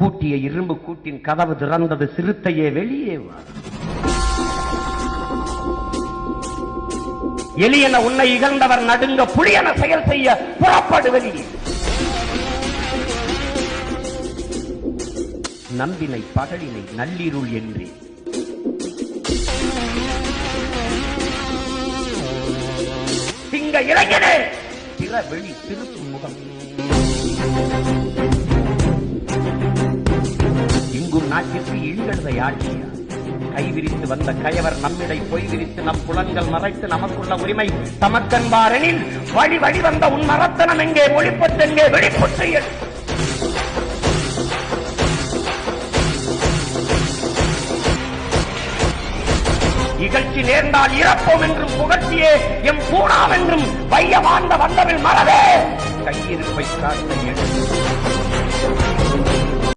பூட்டிய இரும்பு கூட்டின் கதவு திறந்தது. சிறுத்தையே வெளியே வா. எலியன உன்னை இகழ்ந்தவர் நடுங்க, புலியன செயல் செய்ய புறப்படு வெளியே. நம்பினை பகலினை நள்ளிருள் என்றே சிங்க இளைஞனே பிற வெளி திருப்பும் முகம். இங்கும் நாட்டிற்கு இழிகழுதை ஆட்சியா? கைவிரித்து வந்த கயவர் நம்மிடை பொய் விரித்து நம் புலன்கள் மறைத்து நமக்குள்ள உரிமை தமக்கன்பாரெனில் வழி வழி வந்த உன் மரத்தனம் எங்கே, ஒளிப்பத்தெங்கே, வெளிப்பட்டு இகழ்ச்சி நேர்ந்தால் இறப்போம் என்றும் புகழ்ச்சியே எம் பூணாவென்றும் வைய வாழ்ந்த வந்தவில் மறவே கையிருப்பை காட்ட